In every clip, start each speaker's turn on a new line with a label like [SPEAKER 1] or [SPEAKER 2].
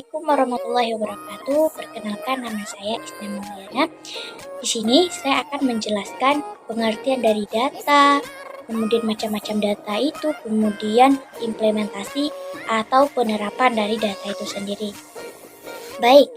[SPEAKER 1] Assalamualaikum warahmatullahi wabarakatuh. Perkenalkan, nama saya Isna Mulyana. Di sini saya akan menjelaskan pengertian dari data, kemudian macam-macam data itu, kemudian implementasi atau penerapan dari data itu sendiri. Baik,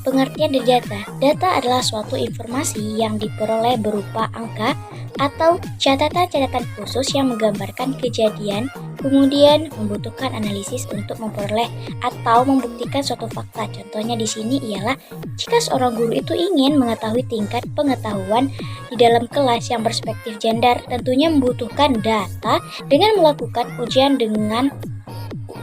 [SPEAKER 1] pengertian dari data. Data adalah suatu informasi yang diperoleh berupa angka atau catatan-catatan khusus yang menggambarkan kejadian, kemudian membutuhkan analisis untuk memperoleh atau membuktikan suatu fakta. Contohnya di sini ialah jika seorang guru itu ingin mengetahui tingkat pengetahuan di dalam kelas yang berspektif gender, tentunya membutuhkan data dengan melakukan ujian dengan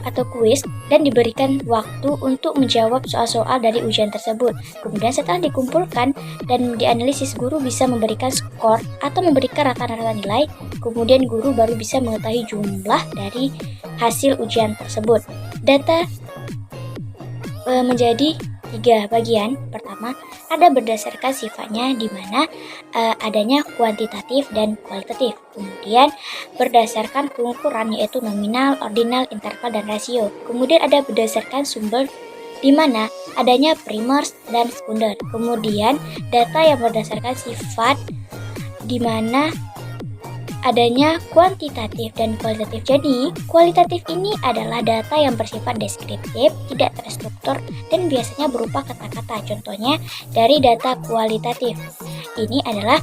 [SPEAKER 1] atau kuis dan diberikan waktu untuk menjawab soal-soal dari ujian tersebut. Kemudian setelah dikumpulkan dan dianalisis, guru bisa memberikan skor atau memberikan rata-rata nilai. Kemudian guru baru bisa mengetahui jumlah dari hasil ujian tersebut. Data menjadi 3 bagian. Pertama, ada berdasarkan sifatnya, di mana adanya kuantitatif dan kualitatif. Kemudian berdasarkan pengukuran, yaitu nominal, ordinal, interval, dan rasio. Kemudian ada berdasarkan sumber, di mana adanya primers dan sekunder. Kemudian data yang berdasarkan sifat, di mana adanya kuantitatif dan kualitatif. Jadi, kualitatif ini adalah data yang bersifat deskriptif, tidak terstruktur, dan biasanya berupa kata-kata. Contohnya dari data kualitatif ini adalah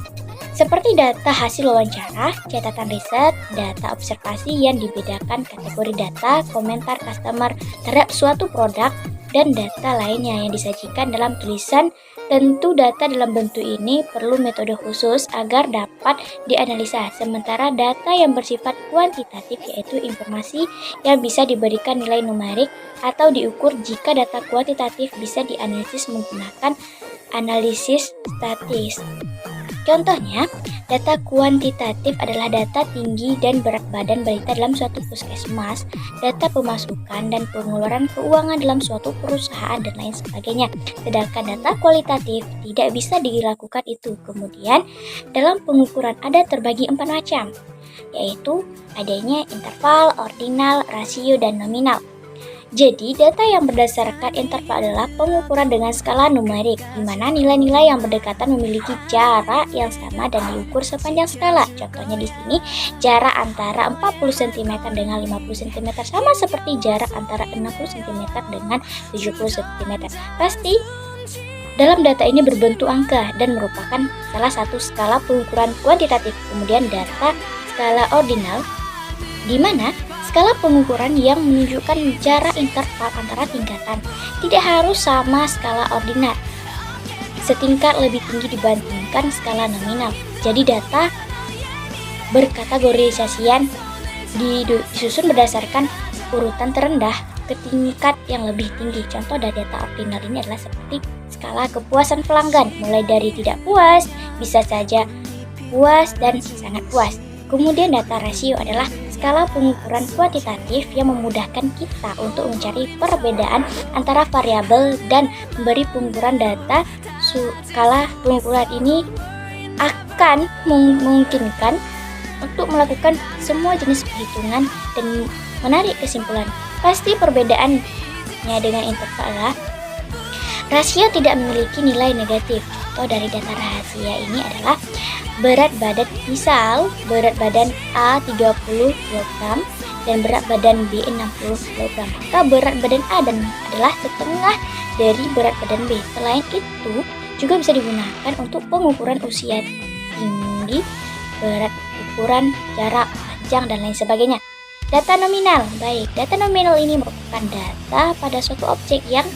[SPEAKER 1] seperti data hasil wawancara, catatan riset, data observasi yang dibedakan kategori data, komentar customer terhadap suatu produk, dan data lainnya yang disajikan dalam tulisan. Tentu data dalam bentuk ini perlu metode khusus agar dapat dianalisa. Sementara data yang bersifat kuantitatif, yaitu informasi yang bisa diberikan nilai numerik atau diukur. Jika data kuantitatif bisa dianalisis menggunakan analisis statis. Contohnya, data kuantitatif adalah data tinggi dan berat badan balita dalam suatu puskesmas, data pemasukan dan pengeluaran keuangan dalam suatu perusahaan, dan lain sebagainya. Sedangkan data kualitatif tidak bisa dilakukan itu. Kemudian, dalam pengukuran ada terbagi 4 macam, yaitu adanya interval, ordinal, rasio, dan nominal. Jadi, data yang berdasarkan interval adalah pengukuran dengan skala numerik, di mana nilai-nilai yang berdekatan memiliki jarak yang sama dan diukur sepanjang skala. Contohnya di sini, jarak antara 40 cm dengan 50 cm sama seperti jarak antara 60 cm dengan 70 cm. Pasti dalam data ini berbentuk angka dan merupakan salah satu skala pengukuran kuantitatif. Kemudian data skala ordinal, di mana skala pengukuran yang menunjukkan jarak interval antara tingkatan. Tidak harus sama skala ordinal, setingkat lebih tinggi dibandingkan skala nominal. Jadi data berkategorisasian disusun berdasarkan urutan terendah ke tingkat yang lebih tinggi. Contoh dari data ordinal ini adalah seperti skala kepuasan pelanggan, mulai dari tidak puas, bisa saja puas, dan sangat puas. Kemudian data rasio adalah skala pengukuran kuantitatif yang memudahkan kita untuk mencari perbedaan antara variabel dan memberi pengukuran data. Skala pengukuran ini akan memungkinkan untuk melakukan semua jenis perhitungan dan menarik kesimpulan. Pasti perbedaannya dengan interval adalah rasio tidak memiliki nilai negatif. Contoh dari data rahasia ini adalah berat badan, misal berat badan A 30 kg dan berat badan B 60 kg. Maka berat badan A adalah setengah dari berat badan B. Selain itu, juga bisa digunakan untuk pengukuran usia, tinggi, berat, ukuran, jarak, panjang, dan lain sebagainya. Data nominal. Baik, data nominal ini merupakan data pada suatu objek yang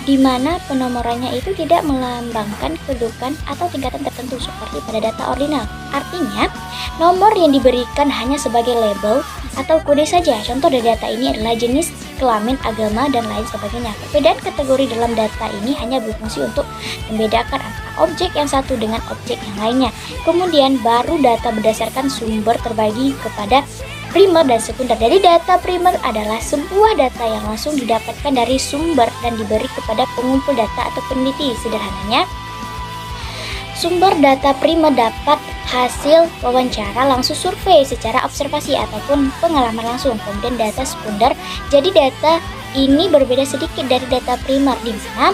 [SPEAKER 1] di mana penomorannya itu tidak melambangkan kedudukan atau tingkatan tertentu seperti pada data ordinal. Artinya, nomor yang diberikan hanya sebagai label atau kode saja. Contoh dari data ini adalah jenis kelamin, agama, dan lain sebagainya. Perbedaan kategori dalam data ini hanya berfungsi untuk membedakan antara objek yang satu dengan objek yang lainnya. Kemudian baru data berdasarkan sumber terbagi kepada primer dan sekunder. Jadi data primer adalah sebuah data yang langsung didapatkan dari sumber dan diberi kepada pengumpul data atau peneliti. Sederhananya, sumber data primer dapat hasil wawancara langsung, survei secara observasi ataupun pengalaman langsung. Kemudian data sekunder, jadi data ini berbeda sedikit dari data primer, di mana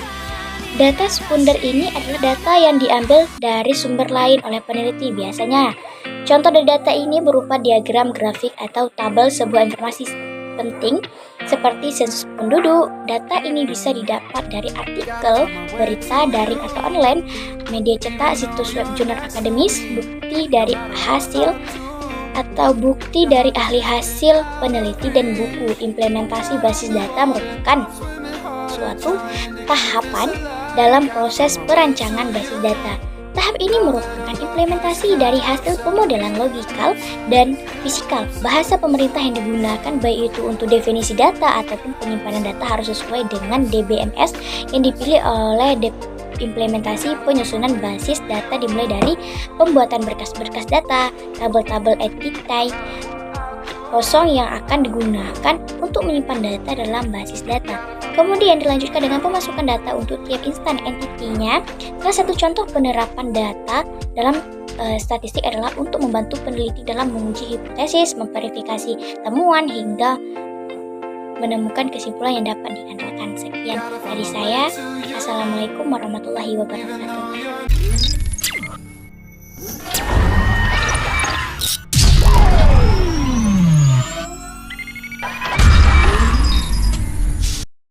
[SPEAKER 1] data sekunder ini adalah data yang diambil dari sumber lain oleh peneliti biasanya. Contoh dari data ini berupa diagram, grafik, atau tabel sebuah informasi penting seperti sensus penduduk. Data ini bisa didapat dari artikel, berita daring atau online, media cetak, situs web jurnal akademis, bukti dari ahli hasil peneliti, dan buku. Implementasi basis data merupakan suatu tahapan dalam proses perancangan basis data. Tahap ini merupakan implementasi dari hasil pemodelan logikal dan fisikal. Bahasa pemerintah yang digunakan baik itu untuk definisi data ataupun penyimpanan data harus sesuai dengan DBMS yang dipilih oleh implementasi penyusunan basis data dimulai dari pembuatan berkas-berkas data, tabel-tabel entity kosong yang akan digunakan untuk menyimpan data dalam basis data. Kemudian dilanjutkan dengan pemasukan data untuk tiap instan entity-nya. Salah satu contoh penerapan data dalam statistik adalah untuk membantu peneliti dalam menguji hipotesis, memverifikasi temuan, hingga menemukan kesimpulan yang dapat diandalkan. Sekian dari saya. Assalamualaikum warahmatullahi wabarakatuh.